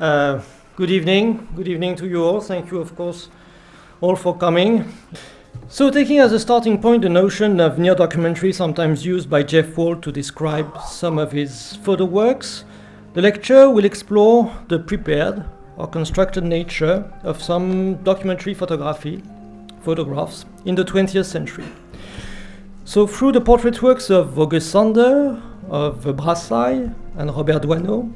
Uh, Good evening. Good evening to you all. Thank you, of course, all for coming. So, taking as a starting point the notion of neo-documentary, sometimes used by Jeff Wall to describe some of his photo works, the lecture will explore the prepared or constructed nature of some documentary photographs in the 20th century. So, through the portrait works of August Sander, of Brassaï and Robert Doisneau,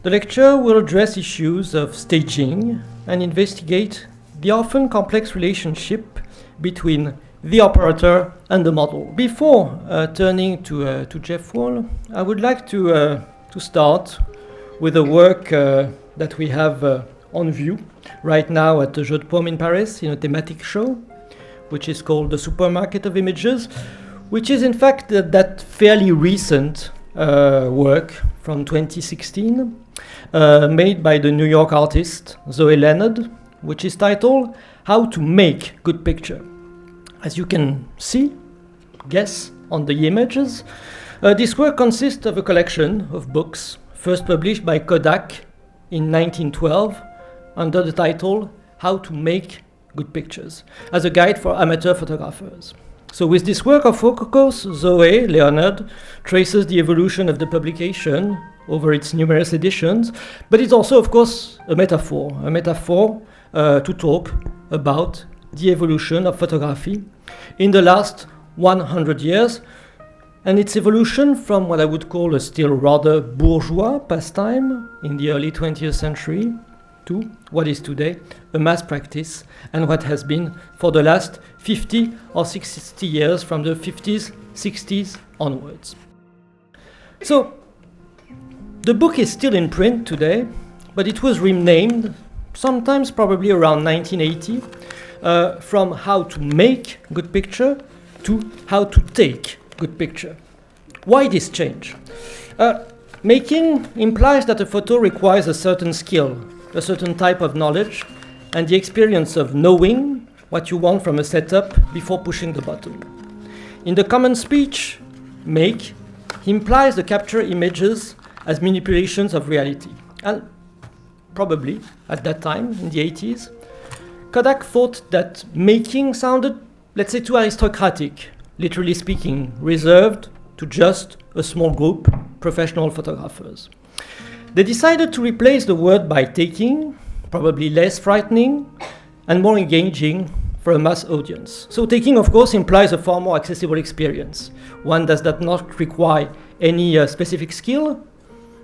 the lecture will address issues of staging and investigate the often complex relationship between the operator and the model. Before turning to Jeff Wall, I would like to start with a work that we have on view right now at the Jeu De Paume in Paris in a thematic show, which is called The Supermarket of Images, which is in fact that fairly recent work from 2016, made by the New York artist Zoe Leonard, which is titled How to Make Good Picture. As you can guess on the images, this work consists of a collection of books first published by Kodak in 1912 under the title How to Make Good Pictures, as a guide for amateur photographers. So with this work of focus, Zoe Leonard traces the evolution of the publication over its numerous editions, but it's also, of course, a metaphor to talk about the evolution of photography in the last 100 years, and its evolution from what I would call a still rather bourgeois pastime in the early 20th century to what is today a mass practice and what has been for the last 50 or 60 years from the 50s, 60s onwards. So, the book is still in print today, but it was renamed, sometimes probably around 1980, from How to Make Good Picture to How to Take Good Picture. Why this change? Making implies that a photo requires a certain skill, a certain type of knowledge, and the experience of knowing what you want from a setup before pushing the button. In the common speech, make implies the capture images as manipulations of reality. And probably, at that time, in the 80s, Kodak thought that making sounded, let's say, too aristocratic, literally speaking, reserved to just a small group, professional photographers. They decided to replace the word by taking, probably less frightening and more engaging for a mass audience. So taking, of course, implies a far more accessible experience, one that does not require any specific skill,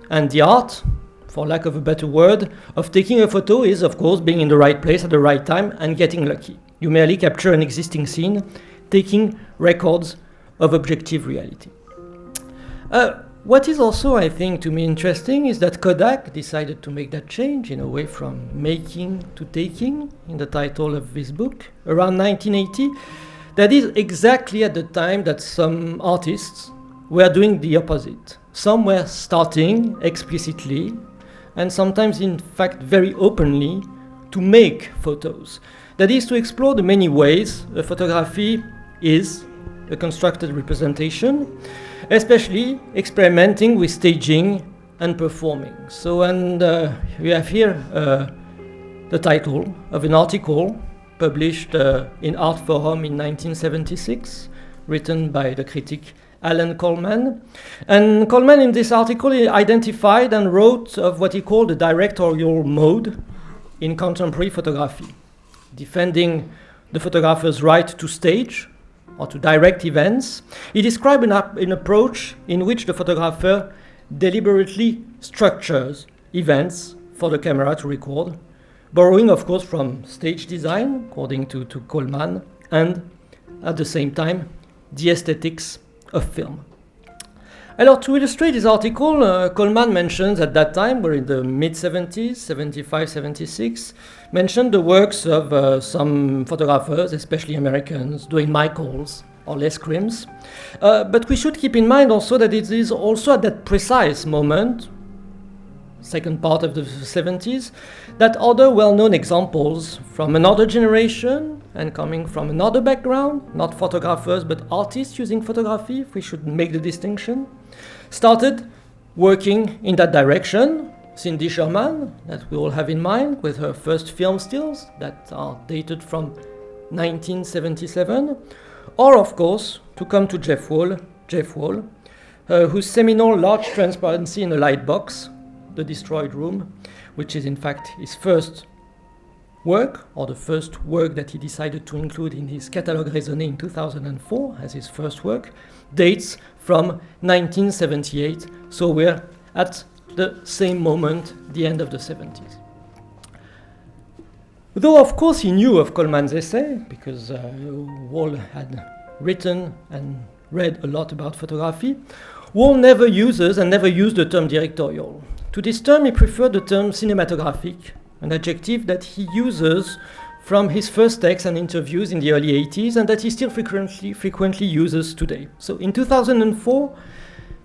and the art, for lack of a better word, of taking a photo is, of course, being in the right place at the right time and getting lucky. You merely capture an existing scene, taking records of objective reality. What is also, I think, to me interesting is that Kodak decided to make that change in a way from making to taking in the title of this book around 1980. That is exactly at the time that some artists were doing the opposite. Some were starting explicitly and sometimes, in fact, very openly to make photos. That is to explore the many ways a photography is a constructed representation, especially experimenting with staging and performing. So, and we have here the title of an article published in Art Forum in 1976, written by the critic Alan Coleman. And Coleman in this article identified and wrote of what he called the directorial mode in contemporary photography, defending the photographer's right to stage or to direct events. He described an approach in which the photographer deliberately structures events for the camera to record, borrowing, of course, from stage design, according to Coleman, and at the same time, the aesthetics of film. Alors, to illustrate this article, Coleman mentions at that time, we're in the mid-70s, 75, 76, mentioned the works of some photographers, especially Americans, doing Michaels or Les Crims. But we should keep in mind also that it is also at that precise moment, second part of the 70s, that other well-known examples from another generation and coming from another background, not photographers but artists using photography, if we should make the distinction, started working in that direction, Cindy Sherman, that we all have in mind, with her first film stills that are dated from 1977, or of course, to come to Jeff Wall, whose seminal Large Transparency in a Light Box, The Destroyed Room, which is in fact his first work, or the first work that he decided to include in his Catalogue raisonné in 2004 as his first work, dates from 1978, so we're at the same moment, the end of the 70s. Though of course he knew of Coleman's essay, because Wall had written and read a lot about photography, Wall never uses and never used the term directorial. To this term he preferred the term cinematographic, an adjective that he uses from his first texts and interviews in the early 80s and that he still frequently uses today. So in 2004,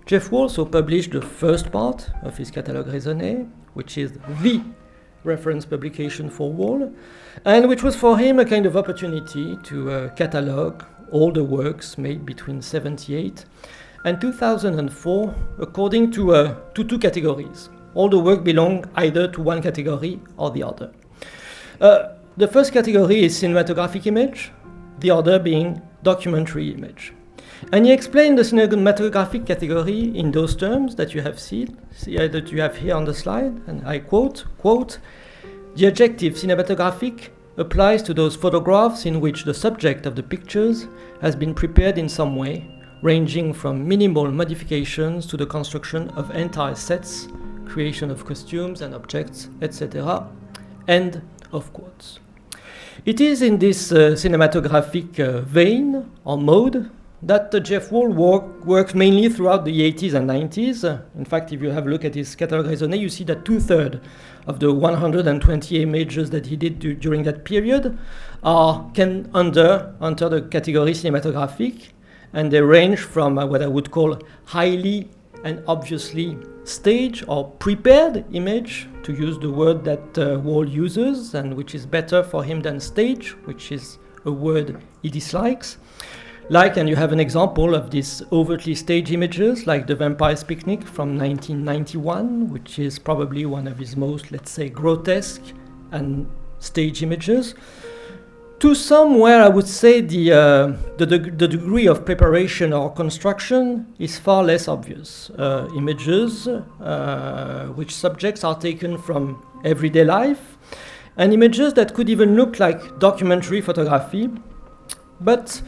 Jeff Wall published the first part of his Catalogue raisonné, which is the reference publication for Wall, and which was for him a kind of opportunity to catalogue all the works made between 1978 and 2004 according to two categories. All the work belong either to one category or the other. The first category is cinematographic image, the other being documentary image. And he explained the cinematographic category in those terms that you have seen, that you have here on the slide, and I quote, "The adjective cinematographic applies to those photographs in which the subject of the pictures has been prepared in some way, ranging from minimal modifications to the construction of entire sets, creation of costumes and objects, etc." End of quotes. It is in this cinematographic vein or mode that Jeff Wall worked mainly throughout the 80s and 90s. In fact, if you have a look at his Catalogue raisonné, you see that 2/3 of the 120 images that he did during that period can enter the category cinematographic, and they range from what I would call highly and obviously staged or prepared image, to use the word that Wall uses, and which is better for him than stage, which is a word he dislikes. And you have an example of these overtly staged images, like The Vampire's Picnic from 1991, which is probably one of his most, let's say, grotesque and staged images. To some where I would say the degree of preparation or construction is far less obvious. Images which subjects are taken from everyday life, and images that could even look like documentary photography, but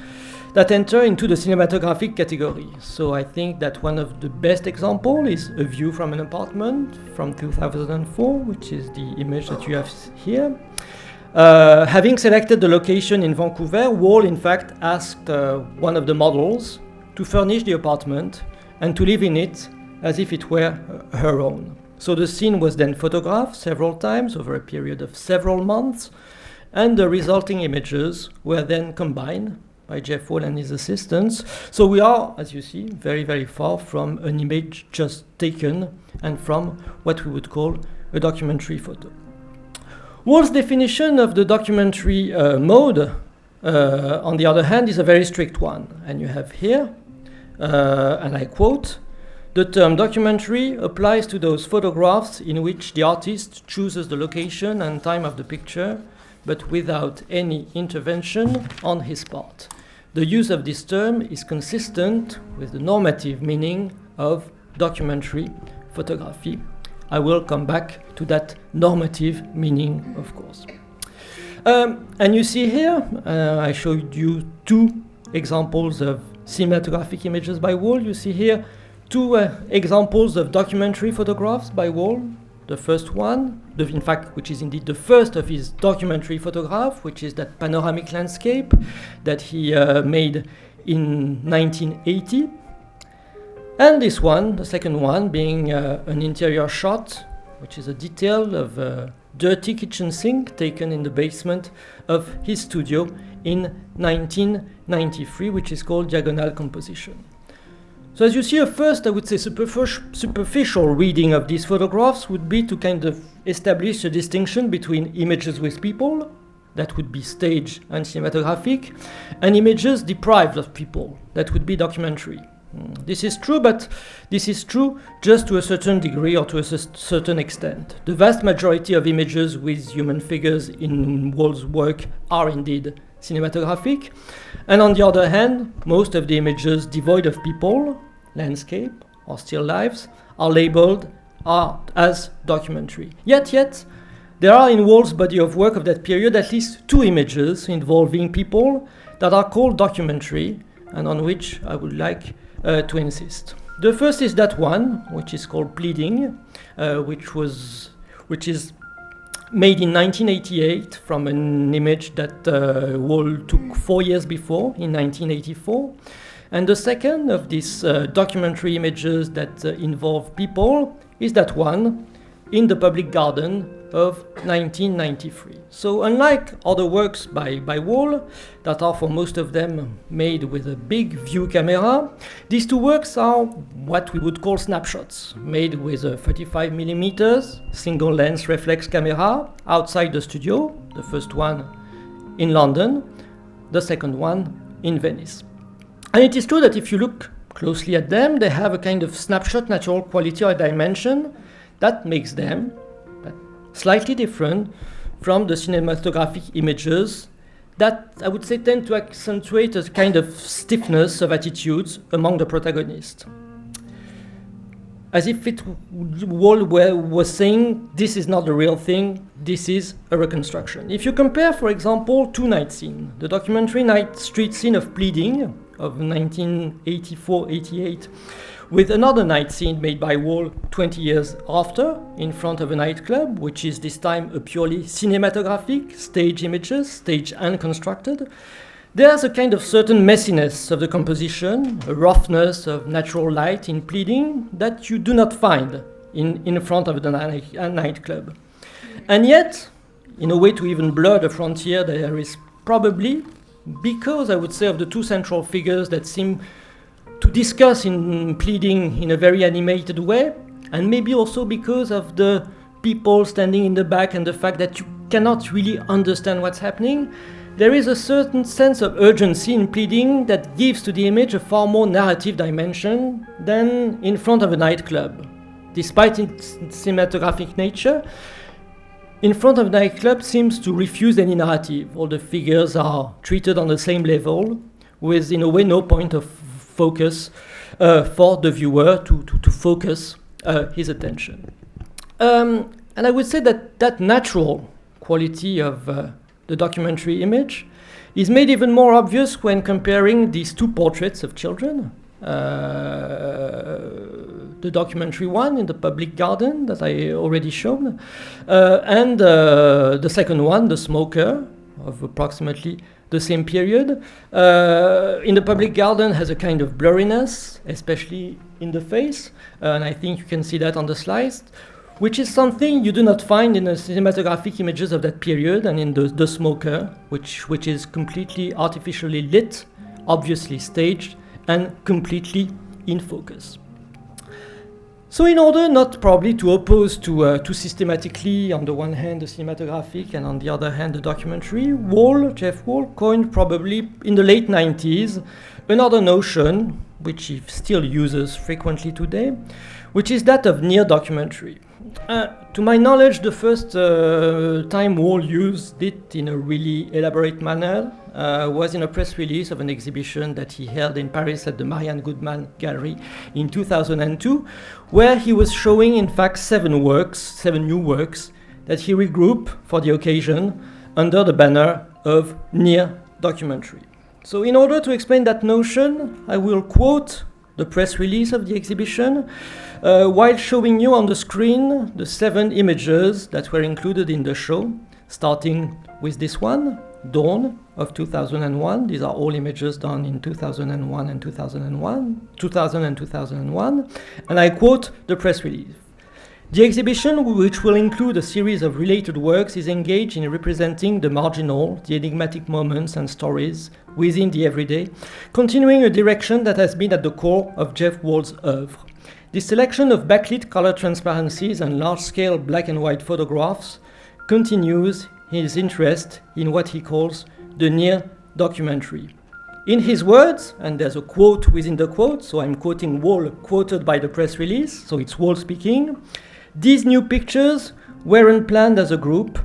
that enter into the cinematographic category. So I think that one of the best examples is A View from an Apartment from 2004, which is the image that you have here. Having selected the location in Vancouver, Wall in fact asked one of the models to furnish the apartment and to live in it as if it were her own. So the scene was then photographed several times over a period of several months, and the resulting images were then combined by Jeff Wall and his assistants. So we are, as you see, very, very far from an image just taken and from what we would call a documentary photo. Wall's definition of the documentary mode, on the other hand, is a very strict one. And you have here, and I quote, "The term documentary applies to those photographs in which the artist chooses the location and time of the picture, but without any intervention on his part. The use of this term is consistent with the normative meaning of documentary photography." I will come back to that normative meaning, of course. And you see here, I showed you two examples of cinematographic images by Wall. You see here two examples of documentary photographs by Wall. The first one, in fact, which is indeed the first of his documentary photograph, which is that panoramic landscape that he made in 1980. And this one, the second one, being an interior shot, which is a detail of a dirty kitchen sink taken in the basement of his studio in 1993, which is called Diagonal Composition. So as you see, a first, I would say, superficial reading of these photographs would be to kind of establish a distinction between images with people, that would be staged and cinematographic, and images deprived of people, that would be documentary. This is true, but this is true just to a certain degree or to a certain extent. The vast majority of images with human figures in Wall's work are indeed cinematographic, and on the other hand, most of the images devoid of people, landscape, or still lives are labeled as documentary. Yet, there are in Wall's body of work of that period at least 2 images involving people that are called documentary and on which I would like to insist. The first is that one, which is called Pleading, which is made in 1988 from an image that Wall took 4 years before, in 1984. And the second of these documentary images that involve people is that one in the public garden of 1993. So unlike other works by Wall, that are for most of them made with a big view camera, these 2 works are what we would call snapshots, made with a 35mm single lens reflex camera outside the studio, the first one in London, the second one in Venice. And it is true that if you look closely at them, they have a kind of snapshot natural quality or dimension that makes them slightly different from the cinematographic images that I would say tend to accentuate a kind of stiffness of attitudes among the protagonists. As if Wall was saying, this is not the real thing, this is a reconstruction. If you compare, for example, 2 night scenes, the documentary night street scene of Pleading of 1984-88, with another night scene made by Wall 20 years after, in front of a nightclub, which is this time a purely cinematographic, stage images, stage and constructed, there's a kind of certain messiness of the composition, a roughness of natural light in Pleading that you do not find in front of the nightclub. And yet, in a way to even blur the frontier, there is probably, because I would say of the 2 central figures that seem to discuss in Pleading in a very animated way, and maybe also because of the people standing in the back and the fact that you cannot really understand what's happening, there is a certain sense of urgency in Pleading that gives to the image a far more narrative dimension than in front of a nightclub. Despite its cinematographic nature, in front of a nightclub seems to refuse any narrative. All the figures are treated on the same level, with in a way no point of focus for the viewer to focus his attention. And I would say that natural quality of the documentary image is made even more obvious when comparing these 2 portraits of children. The documentary one in the public garden that I already shown, and the second one, The Smoker, of approximately the same period. In the public garden has a kind of blurriness, especially in the face, and I think you can see that on the slides, which is something you do not find in the cinematographic images of that period, and in the Smoker, which is completely artificially lit, obviously staged, and completely in focus. So in order not probably to oppose to systematically, on the one hand, the cinematographic and on the other hand, the documentary, Jeff Wall coined probably in the late 90s another notion, which he still uses frequently today, which is that of near documentary. To my knowledge, the first time Wall used it in a really elaborate manner was in a press release of an exhibition that he held in Paris at the Marianne Goodman Gallery in 2002, where he was showing, in fact, 7 new works that he regrouped for the occasion under the banner of near documentary. So in order to explain that notion, I will quote the press release of the exhibition, while showing you on the screen the 7 images that were included in the show, starting with this one, Dawn of 2001. These are all images done in 2000 and 2001. And I quote the press release. The exhibition, which will include a series of related works, is engaged in representing the marginal, the enigmatic moments and stories within the everyday, continuing a direction that has been at the core of Jeff Wall's oeuvre. This selection of backlit color transparencies and large-scale black and white photographs continues his interest in what he calls the near documentary. In his words, and there's a quote within the quote, so I'm quoting Wall, quoted by the press release, so it's Wall speaking. These new pictures weren't planned as a group,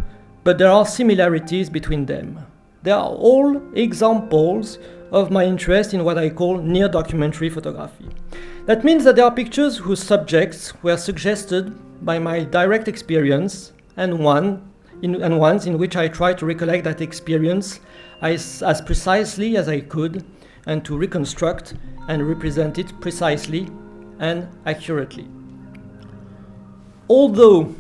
but there are similarities between them. They are all examples of my interest in what I call near documentary photography. That means that there are pictures whose subjects were suggested by my direct experience and ones in which I try to recollect that experience as precisely as I could and to reconstruct and represent it precisely and accurately. Although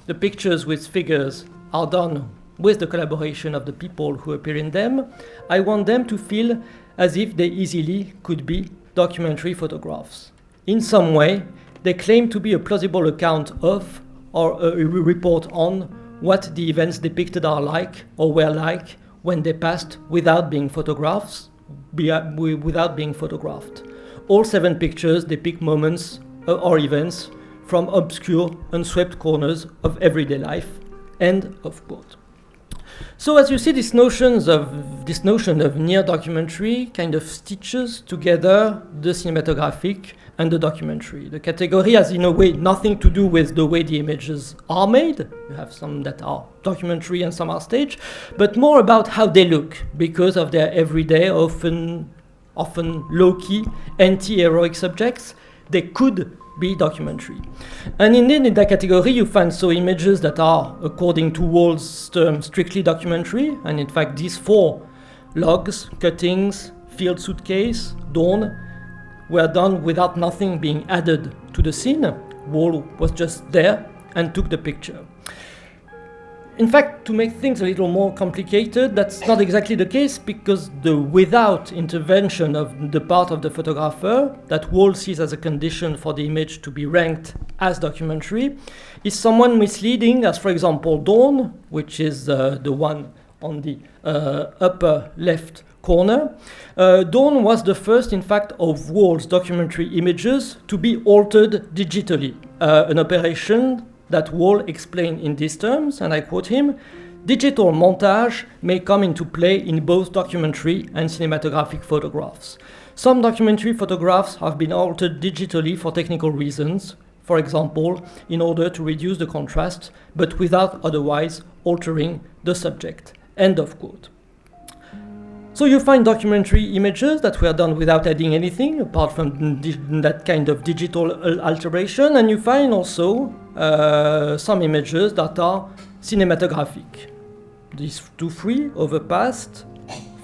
the pictures with figures are done with the collaboration of the people who appear in them, I want them to feel as if they easily could be documentary photographs. In some way, they claim to be a plausible account of or a report on what the events depicted are like or were like when they passed without being photographed. All 7 pictures depict moments or events from obscure, unswept corners of everyday life. End of quote. So as you see, this notion of near documentary kind of stitches together the cinematographic and the documentary. The category has in a way nothing to do with the way the images are made. You have some that are documentary and some are staged, but more about how they look because of their everyday, often low-key, anti-heroic subjects. They could be documentary. And indeed, in that category, you find images that are, according to Wall's term, strictly documentary. And in fact, these 4 logs, cuttings, field suitcase, dawn, were done without nothing being added to the scene. Wall was just there and took the picture. In fact, to make things a little more complicated, that's not exactly the case because the without intervention of the part of the photographer that Wall sees as a condition for the image to be ranked as documentary is somewhat misleading, as for example Dawn, which is the one on the upper left corner. Dawn was the first, in fact, of Wall's documentary images to be altered digitally, an operation that Wall explained in these terms, and I quote him, "Digital montage may come into play in both documentary and cinematographic photographs. Some documentary photographs have been altered digitally for technical reasons, for example, in order to reduce the contrast, but without otherwise altering the subject." End of quote. So you find documentary images that were done without adding anything apart from that kind of digital alteration, and you find also some images that are cinematographic. These 2-3 overpassed,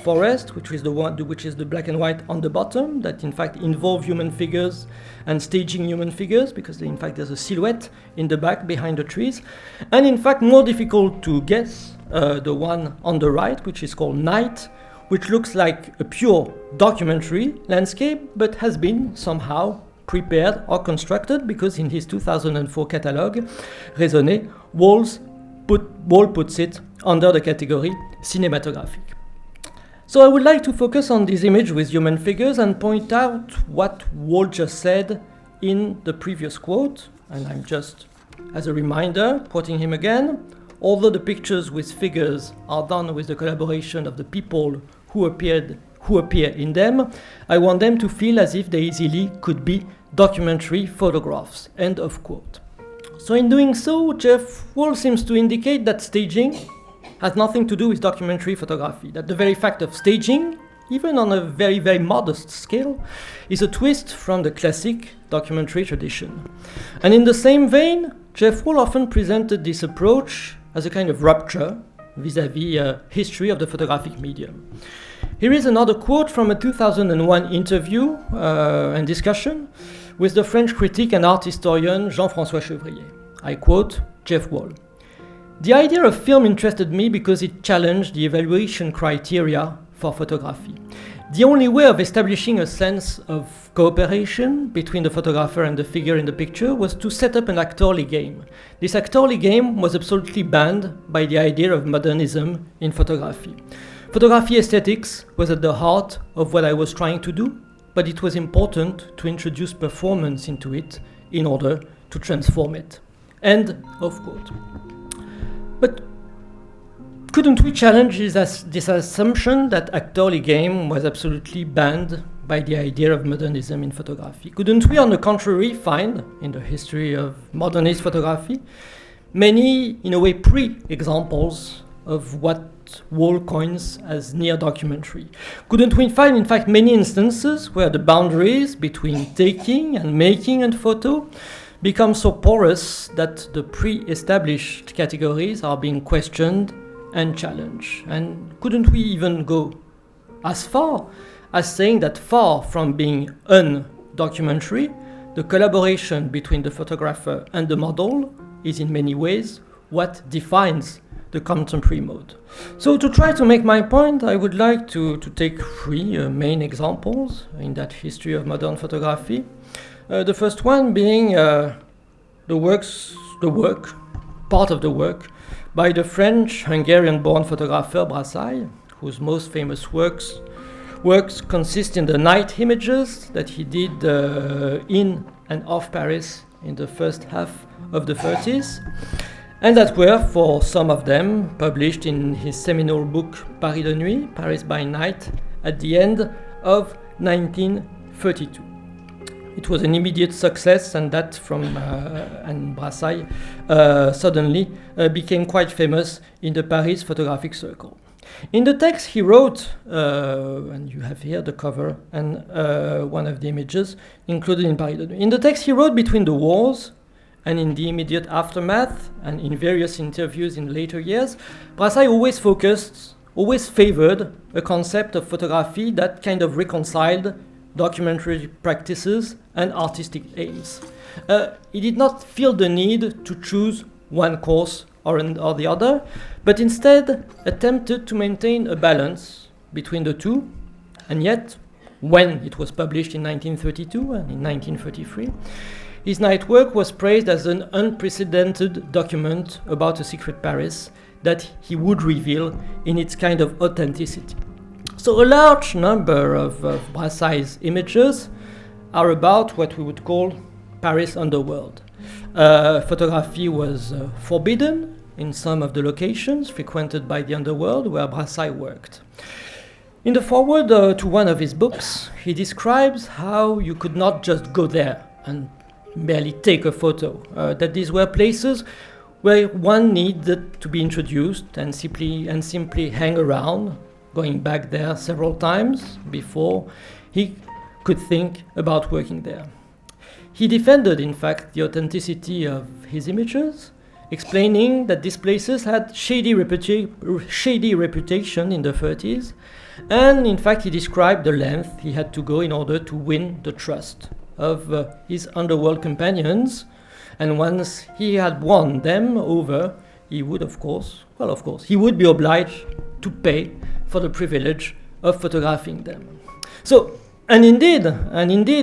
forest, which is the black and white on the bottom, that in fact involve human figures and staging human figures because in fact there's a silhouette in the back behind the trees, and in fact more difficult to guess, the one on the right, which is called Night, which looks like a pure documentary landscape, but has been somehow prepared or constructed because in his 2004 catalogue, Raisonné, Wall puts it under the category cinematographic. So I would like to focus on this image with human figures and point out what Wall just said in the previous quote, and I'm just, as a reminder, quoting him again. Although the pictures with figures are done with the collaboration of the people who appear in them, I want them to feel as if they easily could be documentary photographs. End of quote. So in doing so, Jeff Wall seems to indicate that staging has nothing to do with documentary photography, that the very fact of staging, even on a very, very modest scale, is a twist from the classic documentary tradition. And in the same vein, Jeff Wall often presented this approach as a kind of rupture vis-à-vis history of the photographic medium. Here is another quote from a 2001 interview and discussion with the French critic and art historian Jean-François Chevrier. I quote Jeff Wall. "The idea of film interested me because it challenged the evaluation criteria for photography. The only way of establishing a sense of cooperation between the photographer and the figure in the picture was to set up an actorly game. This actorly game was absolutely banned by the idea of modernism in photography. Photography aesthetics was at the heart of what I was trying to do, but it was important to introduce performance into it in order to transform it." End of quote. But couldn't we challenge this assumption that actorly game was absolutely banned by the idea of modernism in photography? Couldn't we, on the contrary, find, in the history of modernist photography, many, in a way, pre-examples of what Wall coins as near documentary? Couldn't we find, in fact, many instances where the boundaries between taking and making a photo become so porous that the pre-established categories are being questioned and challenged? And couldn't we even go as far as saying that, far from being un-documentary, the collaboration between the photographer and the model is in many ways what defines the contemporary mode? So to try to make my point, I would like to take three main examples in that history of modern photography. The first one being part of the work by the French-Hungarian-born photographer Brassaï, whose most famous works consist in the night images that he did in and of Paris in the first half of the 30s, and that were, for some of them, published in his seminal book Paris de Nuit, Paris by Night, at the end of 1932. It was an immediate success, and that and Brassaï suddenly became quite famous in the Paris photographic circle. In the text he wrote, and you have here the cover and one of the images included in Paris de Nuit. In the text he wrote between the wars and in the immediate aftermath, and in various interviews in later years, Brassaï always favored a concept of photography that kind of reconciled documentary practices and artistic aims. He did not feel the need to choose one course or the other, but instead attempted to maintain a balance between the two, and yet, when it was published in 1932 and in 1933, his night work was praised as an unprecedented document about a secret Paris that he would reveal in its kind of authenticity. So a large number of Brassaï's images are about what we would call Paris underworld. Photography was forbidden in some of the locations frequented by the underworld where Brassaï worked. In the foreword to one of his books, he describes how you could not just go there and merely take a photo, that these were places where one needed to be introduced and simply hang around, going back there several times before he could think about working there. He defended, in fact, the authenticity of his images, explaining that these places had shady reputation in the 30s, and in fact he described the length he had to go in order to win the trust of his underworld companions, and once he had won them over, he would he would be obliged to pay for the privilege of photographing them. So, and indeed,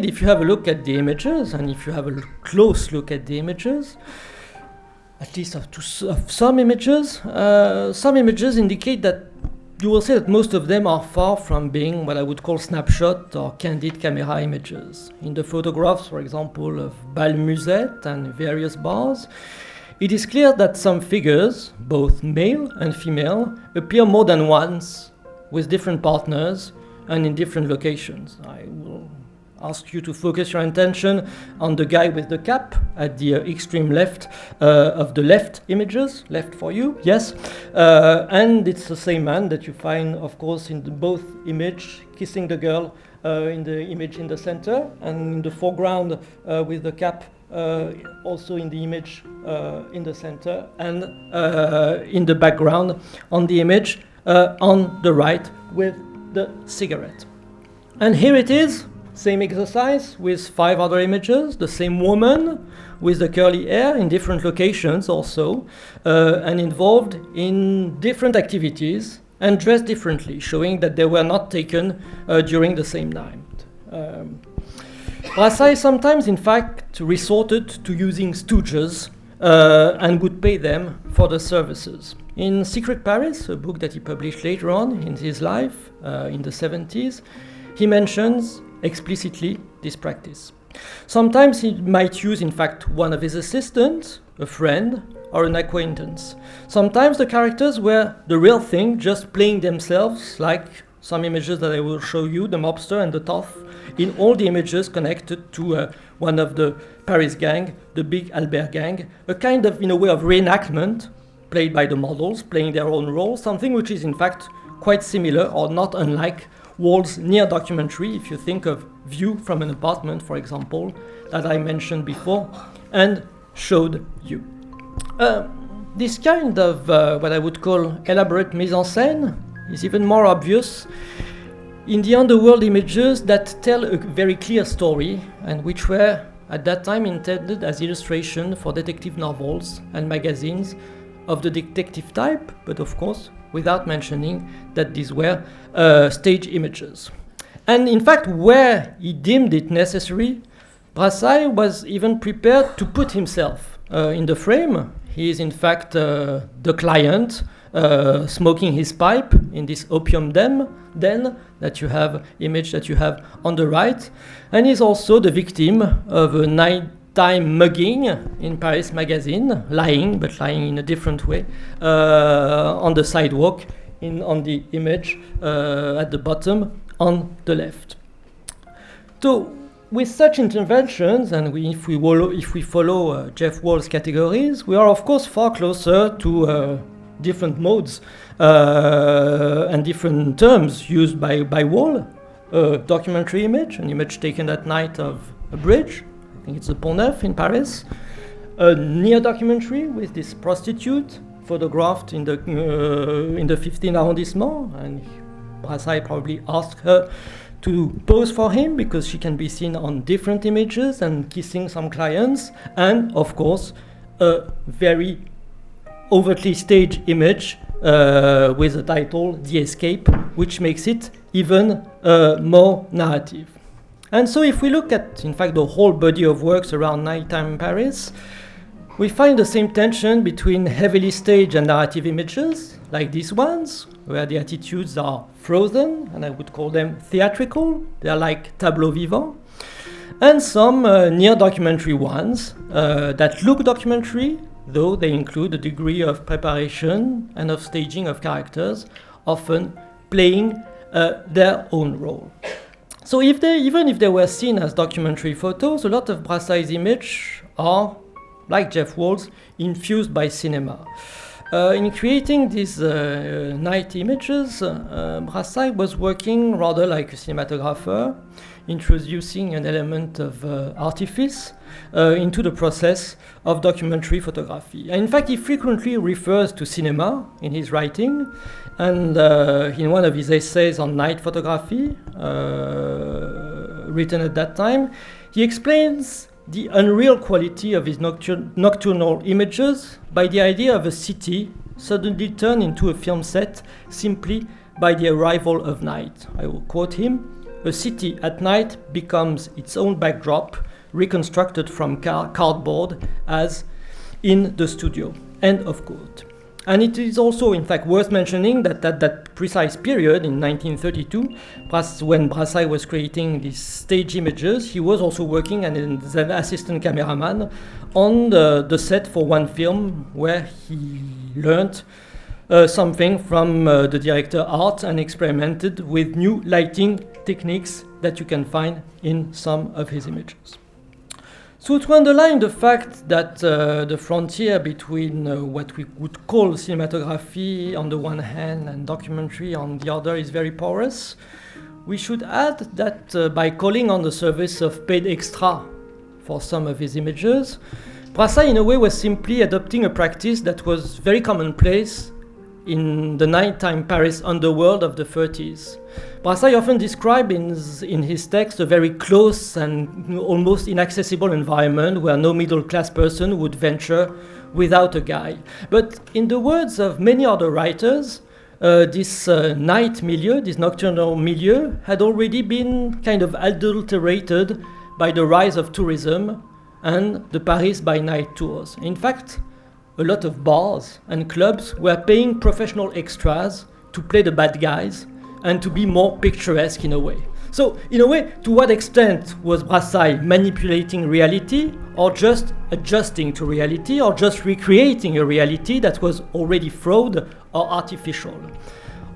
if you have a look at the images, and if you have a close look at the images, at least of some images indicate that you will see that most of them are far from being what I would call snapshot or candid camera images. In the photographs, for example, of Bal Musette and various bars, it is clear that some figures, both male and female, appear more than once with different partners and in different locations. I will ask you to focus your attention on the guy with the cap at the extreme left of the left images, left for you, yes. And it's the same man that you find, of course, in both image, kissing the girl in the image in the center, and in the foreground with the cap also in the image in the center, and in the background on the image on the right with the cigarette. And here it is, same exercise with 5 other images, the same woman with the curly hair in different locations also, and involved in different activities and dressed differently, showing that they were not taken during the same night. Brassaï sometimes, in fact, resorted to using stooges and would pay them for the services. In Secret Paris, a book that he published later on in his life, in the 70s, he mentions explicitly this practice. Sometimes he might use, in fact, one of his assistants, a friend, or an acquaintance. Sometimes the characters were the real thing, just playing themselves, like some images that I will show you, the mobster and the tough, in all the images connected to one of the Paris gang, the big Albert gang, a kind of, in a way, of reenactment, played by the models, playing their own role, something which is in fact quite similar or not unlike Wall's near documentary, if you think of View from an Apartment, for example, that I mentioned before and showed you. This kind of what I would call elaborate mise en scène is even more obvious in the underworld images that tell a very clear story and which were at that time intended as illustration for detective novels and magazines of the detective type, but of course without mentioning that these were stage images. And in fact, where he deemed it necessary, Brassaï was even prepared to put himself in the frame. He is in fact the client smoking his pipe in this opium den that you have, image that you have on the right, and he's also the victim of a nighttime mugging in Paris Magazine, lying, but lying in a different way, on the sidewalk on the image at the bottom on the left. So with such interventions, and if we follow Jeff Wall's categories, we are of course far closer to different modes and different terms used by Wall. A documentary image, an image taken at night of a bridge, I think it's the Pont Neuf in Paris. A near documentary with this prostitute photographed in the 15th arrondissement, and Brassaï probably asked her to pose for him because she can be seen on different images and kissing some clients, and of course a very overtly staged image with the title The Escape, which makes it even more narrative. And so if we look at, in fact, the whole body of works around nighttime Paris, we find the same tension between heavily staged and narrative images, like these ones, where the attitudes are frozen, and I would call them theatrical. They are like tableaux vivants. And some near documentary ones that look documentary, though they include a degree of preparation and of staging of characters, often playing their own role. So even if they were seen as documentary photos, a lot of Brassaï's images are, like Jeff Wall's, infused by cinema. In creating these night images, Brassaï was working rather like a cinematographer, introducing an element of artifice into the process of documentary photography. And in fact, he frequently refers to cinema in his writing, and in one of his essays on night photography, written at that time, he explains the unreal quality of his nocturnal images by the idea of a city suddenly turned into a film set simply by the arrival of night. I will quote him: "A city at night becomes its own backdrop, reconstructed from cardboard as in the studio." End of quote. And it is also, in fact, worth mentioning that at that precise period in 1932, when Brassaï was creating these stage images, he was also working as an assistant cameraman on the set for one film where he learned something from the director Art and experimented with new lighting techniques that you can find in some of his images. So to underline the fact that the frontier between what we would call cinematography on the one hand and documentary on the other is very porous, we should add that by calling on the service of paid extra for some of his images, Brassaï in a way was simply adopting a practice that was very commonplace in the nighttime Paris underworld of the 30s. Brassaï often described in his text a very close and almost inaccessible environment where no middle-class person would venture without a guide. But in the words of many other writers, this night milieu, this nocturnal milieu, had already been kind of adulterated by the rise of tourism and the Paris by night tours. In fact, a lot of bars and clubs were paying professional extras to play the bad guys and to be more picturesque in a way. So, in a way, to what extent was Brassaï manipulating reality, or just adjusting to reality, or just recreating a reality that was already fraud or artificial?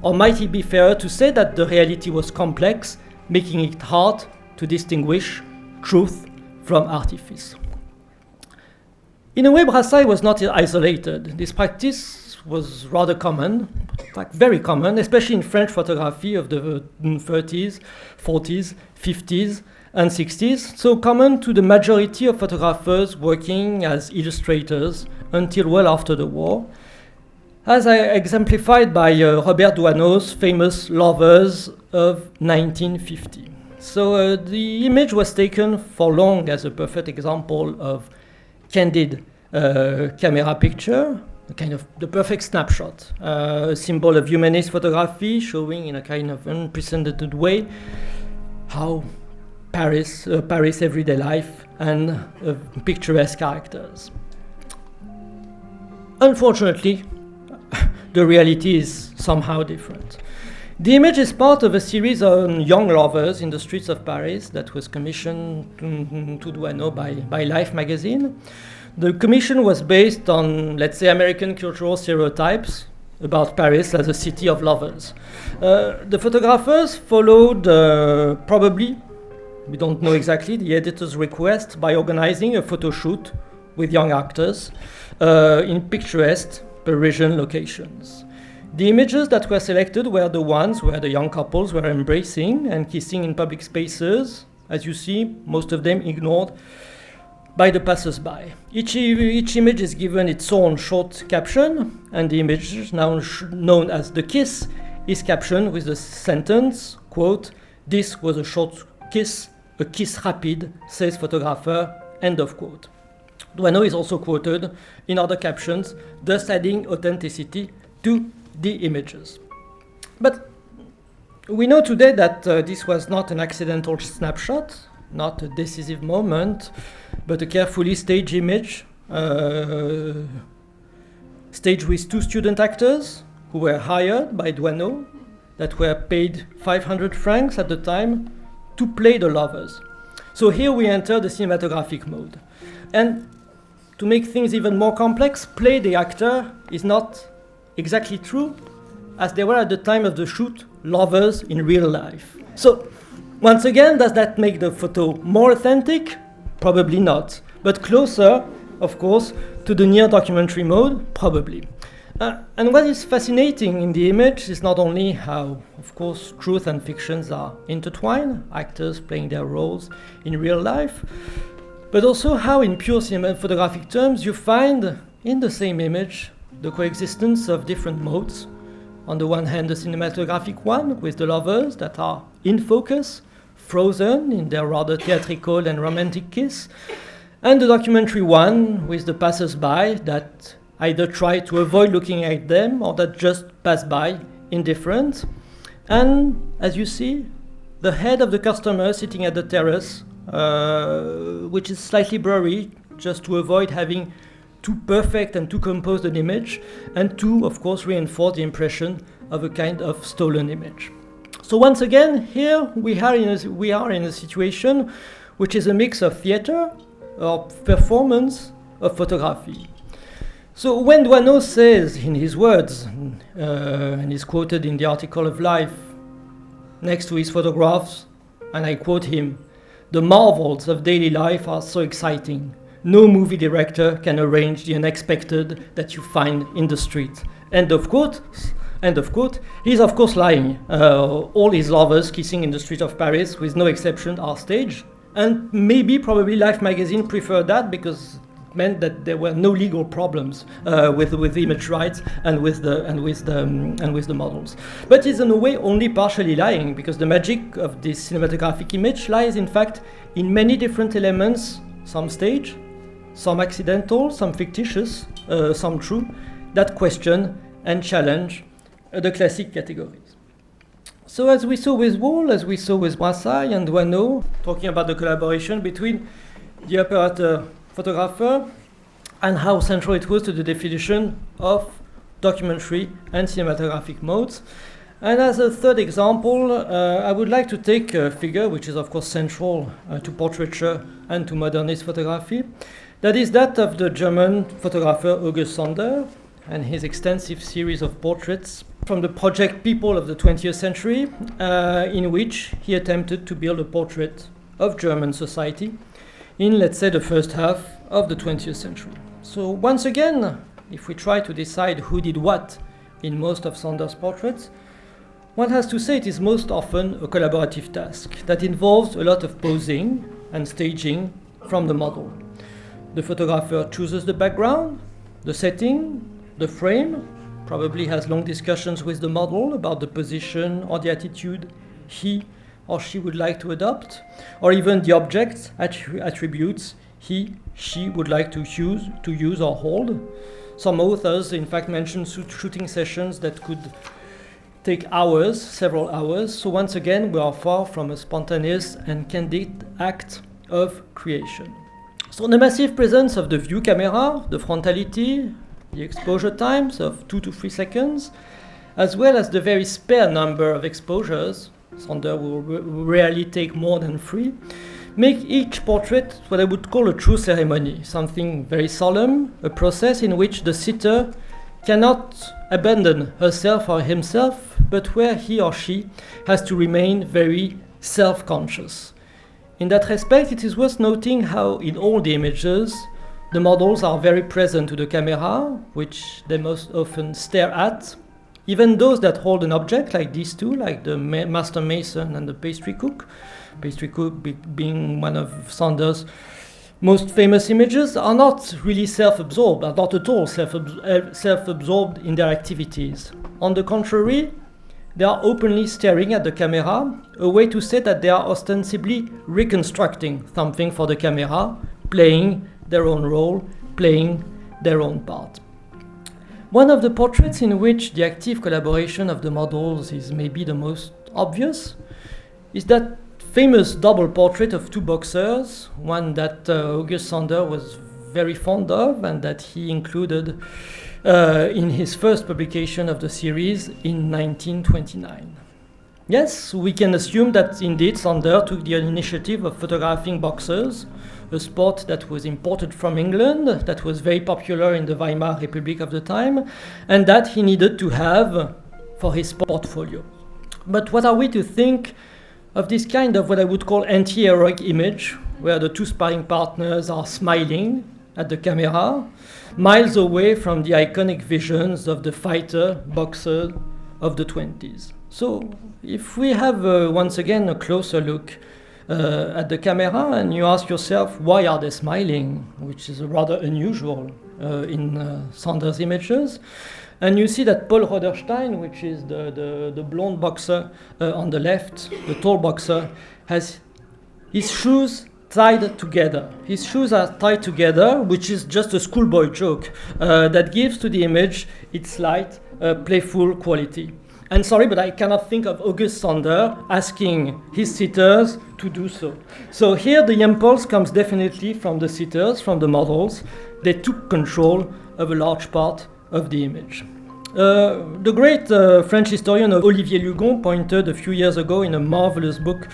Or might it be fairer to say that the reality was complex, making it hard to distinguish truth from artifice? In a way, Brassaï was not isolated. This practice was rather common, like very common, especially in French photography of the 30s, 40s, 50s, and 60s, so common to the majority of photographers working as illustrators until well after the war, as exemplified by Robert Doisneau's famous Lovers of 1950. So the image was taken for long as a perfect example of candid camera picture, a kind of the perfect snapshot, a symbol of humanist photography showing in a kind of unprecedented way how Paris everyday life and picturesque characters. Unfortunately, the reality is somehow different. The image is part of a series on young lovers in the streets of Paris that was commissioned to Doisneau by Life magazine. The commission was based on, let's say, American cultural stereotypes about Paris as a city of lovers. The photographers followed, probably, we don't know exactly, the editor's request by organizing a photo shoot with young actors in picturesque Parisian locations. The images that were selected were the ones where the young couples were embracing and kissing in public spaces. As you see, most of them ignored by the passers-by. Each image is given its own short caption, and the image, now known as the kiss, is captioned with the sentence, quote, "This was a short kiss, a kiss rapid, says photographer," end of quote. Doisneau is also quoted in other captions, thus adding authenticity to the images. But we know today that this was not an accidental snapshot, not a decisive moment, but a carefully staged image, staged with 2 student actors who were hired by Doisneau, that were paid 500 francs at the time to play the lovers. So here we enter the cinematographic mode. And to make things even more complex, play the actor is not exactly true, as they were at the time of the shoot lovers in real life. So, once again, does that make the photo more authentic? Probably not. But closer, of course, to the near documentary mode? Probably. And what is fascinating in the image is not only how, of course, truth and fictions are intertwined, actors playing their roles in real life, but also how, in pure cinematographic terms, you find in the same image the coexistence of different modes. On the one hand, the cinematographic one, with the lovers that are in focus, frozen in their rather theatrical and romantic kiss, and the documentary one, with the passers-by that either try to avoid looking at them or that just pass by indifferent. And, as you see, the head of the customer sitting at the terrace, which is slightly blurry, just to avoid having too perfect and too composed an image, and to, of course, reinforce the impression of a kind of stolen image. So once again, here we are in a situation which is a mix of theater, of performance, of photography. So when Doisneau says in his words, and is quoted in the article of Life, next to his photographs, and I quote him, "The marvels of daily life are so exciting. No movie director can arrange the unexpected that you find in the street." End of quote. End of quote. He's of course lying. All his lovers kissing in the street of Paris, with no exception, are staged. And maybe, probably, Life magazine preferred that because it meant that there were no legal problems with image rights and with the models. But he's in a way only partially lying, because the magic of this cinematographic image lies, in fact, in many different elements, some staged, some accidental, some fictitious, some true, that question and challenge the classic categories. So as we saw with Wall, as we saw with Brassaï and Doisneau, talking about the collaboration between the operator photographer and how central it was to the definition of documentary and cinematographic modes, And as a third example, I would like to take a figure which is of course central to portraiture and to modernist photography. That is that of the German photographer August Sander and his extensive series of portraits from the project People of the 20th Century, in which he attempted to build a portrait of German society in, let's say, the first half of the 20th century. So once again, if we try to decide who did what in most of Sander's portraits, one has to say it is most often a collaborative task that involves a lot of posing and staging from the model. The photographer chooses the background, the setting, the frame, probably has long discussions with the model about the position or the attitude he or she would like to adopt, or even the objects, attributes she would like to use or hold. Some authors, in fact, mention shooting sessions that could take hours, several hours. So once again, we are far from a spontaneous and candid act of creation. So the massive presence of the view camera, the frontality, the exposure times of 2 to 3 seconds, as well as the very spare number of exposures, Sander will rarely take more than 3, make each portrait what I would call a true ceremony, something very solemn, a process in which the sitter cannot abandon herself or himself, but where he or she has to remain very self-conscious. In that respect, it is worth noting how in all the images, the models are very present to the camera, which they most often stare at. Even those that hold an object, like these two, like the master mason and the pastry cook being one of Sander's most famous images, are not really self-absorbed, are not at all self-absorbed in their activities. On the contrary, they are openly staring at the camera, a way to say that they are ostensibly reconstructing something for the camera, playing their own role, playing their own part. One of the portraits in which the active collaboration of the models is maybe the most obvious is that famous double portrait of 2 boxers, one that August Sander was very fond of and that he included in his first publication of the series in 1929. Yes, we can assume that indeed Sander took the initiative of photographing boxers, a sport that was imported from England, that was very popular in the Weimar Republic of the time, and that he needed to have for his portfolio. But what are we to think of this kind of what I would call anti-heroic image, where the 2 sparring partners are smiling at the camera, miles away from the iconic visions of the fighter, boxer of the 20s. So if we have once again a closer look at the camera and you ask yourself, why are they smiling, which is rather unusual in Sander's images, and you see that Paul Roderstein, which is the blonde boxer on the left, the tall boxer, has his shoes tied together. His shoes are tied together, which is just a schoolboy joke that gives to the image its slight, playful quality. And sorry, but I cannot think of August Sander asking his sitters to do so. So here the impulse comes definitely from the sitters, from the models. They took control of a large part of the image. The great French historian Olivier Lugon pointed a few years ago in a marvelous book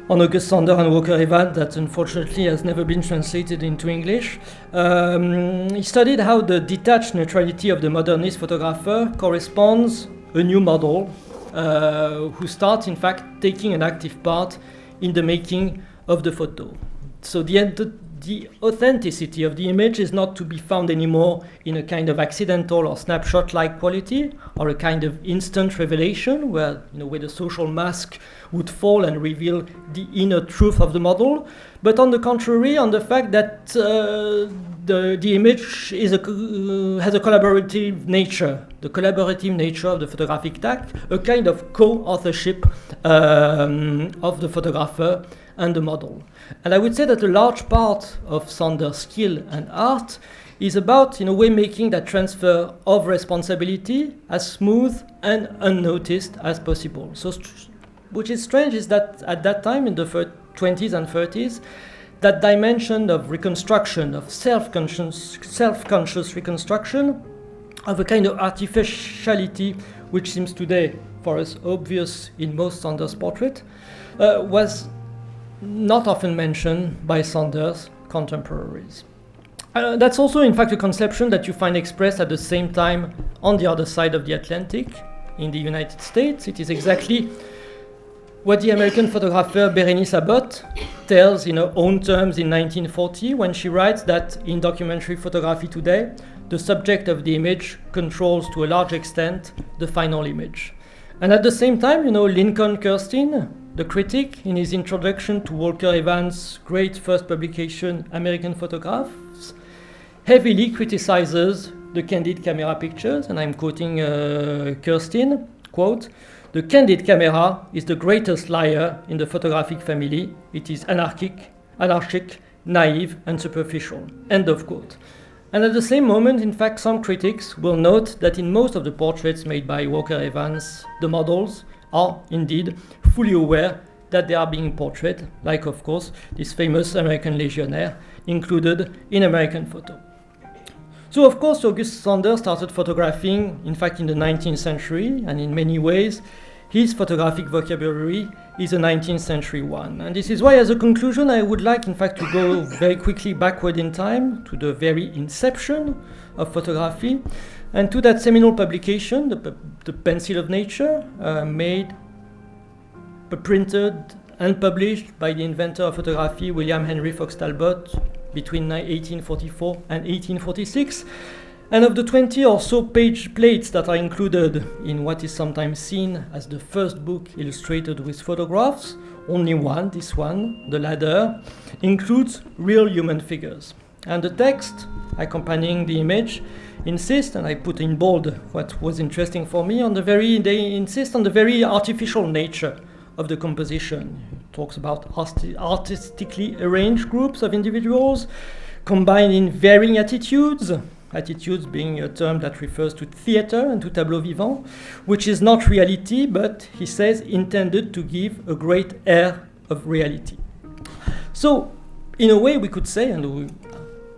on August Sander and Walker Evans that unfortunately has never been translated into English. He studied how the detached neutrality of the modernist photographer corresponds a new model who starts, in fact, taking an active part in the making of the photo. So the authenticity of the image is not to be found anymore in a kind of accidental or snapshot-like quality or a kind of instant revelation where, where the social mask would fall and reveal the inner truth of the model, but on the contrary, on the fact that the image has a collaborative nature, the collaborative nature of the photographic tact, a kind of co-authorship of the photographer and the model. And I would say that a large part of Sander's skill and art is about, in a way, making that transfer of responsibility as smooth and unnoticed as possible. So, which is strange is that at that time, in the 20s and 30s, that dimension of reconstruction, of self-conscious reconstruction, of a kind of artificiality, which seems today for us obvious in most Saunders portraits, was not often mentioned by Saunders' contemporaries. That's also, in fact, a conception that you find expressed at the same time on the other side of the Atlantic in the United States. It is exactly what the American photographer Berenice Abbott tells in her own terms in 1940 when she writes that in documentary photography today, the subject of the image controls to a large extent the final image. And at the same time, Lincoln Kirstein, the critic, in his introduction to Walker Evans' great first publication, American Photographs, heavily criticizes the candid camera pictures, and I'm quoting Kirstein, quote, "The candid camera is the greatest liar in the photographic family. It is anarchic, naive, and superficial." End of quote. And at the same moment, in fact, some critics will note that in most of the portraits made by Walker Evans, the models are indeed fully aware that they are being portrayed, like, of course, this famous American legionnaire included in American Photo. So, of course, August Saunders started photographing, in fact, in the 19th century, and in many ways, his photographic vocabulary is a 19th century one. And this is why, as a conclusion, I would like, in fact, to go very quickly backward in time to the very inception of photography and to that seminal publication, the Pencil of Nature, made, printed, and published by the inventor of photography, William Henry Fox Talbot, between 1844 and 1846. And of the 20 or so page plates that are included in what is sometimes seen as the first book illustrated with photographs, only one, this one, The Ladder, includes real human figures. And the text accompanying the image insists, and I put in bold what was interesting for me, they insist on the very artificial nature of the composition. It talks about artistically arranged groups of individuals combined in varying attitudes being a term that refers to theater and to tableau vivant, which is not reality, but, he says, intended to give a great air of reality. So, in a way, we could say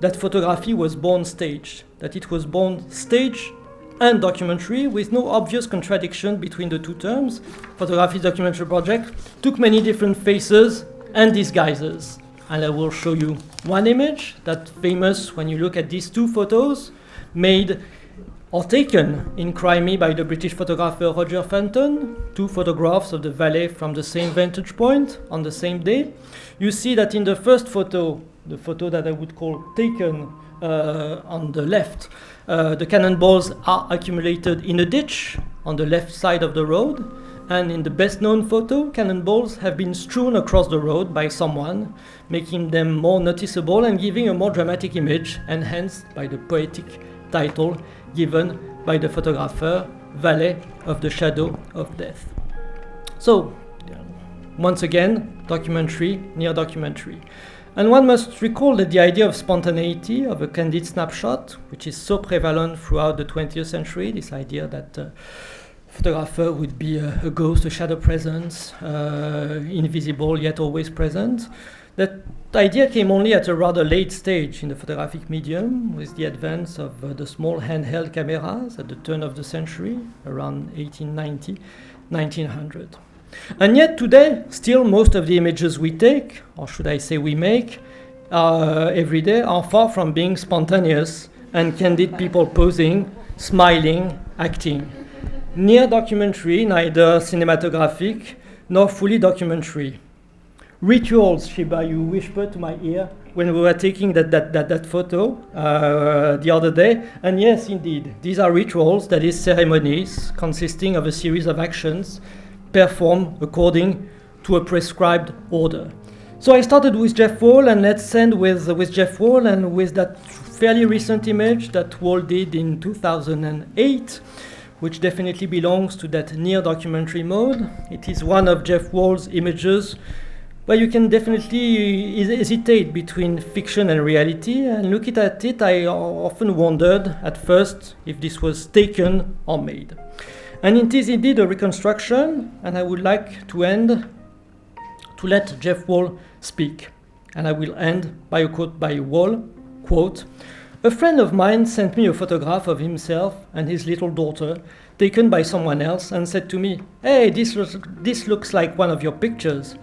that photography was born staged, that it was born staged and documentary, with no obvious contradiction between the two terms. Photography's documentary project took many different faces and disguises. And I will show you one image that's famous when you look at these two photos made or taken in Crimea by the British photographer Roger Fenton, two photographs of the valley from the same vantage point on the same day. You see that in the first photo, the photo that I would call taken on the left, the cannonballs are accumulated in a ditch on the left side of the road. And in the best-known photo, cannonballs have been strewn across the road by someone, making them more noticeable and giving a more dramatic image, enhanced by the poetic title given by the photographer, Valley of the Shadow of Death. So, once again, documentary, near documentary. And one must recall that the idea of spontaneity, of a candid snapshot, which is so prevalent throughout the 20th century, this idea that photographer would be a ghost, a shadow presence, invisible yet always present. That idea came only at a rather late stage in the photographic medium, with the advance of the small handheld cameras at the turn of the century, around 1890, 1900. And yet today, still most of the images we take, or should I say we make, every day are far from being spontaneous and candid people posing, smiling, acting. Near documentary, neither cinematographic nor fully documentary. Rituals, Shiba, you whispered to my ear when we were taking that photo the other day. And yes, indeed, these are rituals, that is ceremonies, consisting of a series of actions performed according to a prescribed order. So I started with Jeff Wall, and let's end with Jeff Wall and with that fairly recent image that Wall did in 2008, which definitely belongs to that near documentary mode. It is one of Jeff Wall's images where you can definitely hesitate between fiction and reality, and looking at it, I often wondered at first if this was taken or made. And it is indeed a reconstruction, and I would like to let Jeff Wall speak. And I will end by a quote by Wall, quote, A friend of mine sent me a photograph of himself and his little daughter taken by someone else and said to me, "Hey, this looks like one of your pictures."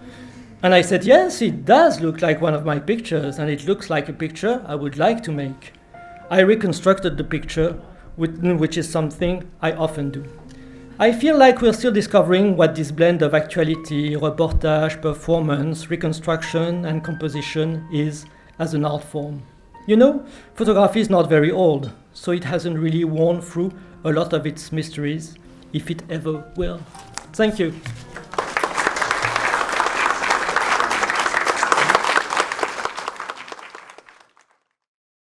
And I said, "Yes, it does look like one of my pictures, and it looks like a picture I would like to make." I reconstructed the picture, which is something I often do. I feel like we're still discovering what this blend of actuality, reportage, performance, reconstruction, and composition is as an art form. You know, photography is not very old, so it hasn't really worn through a lot of its mysteries, if it ever will. Thank you.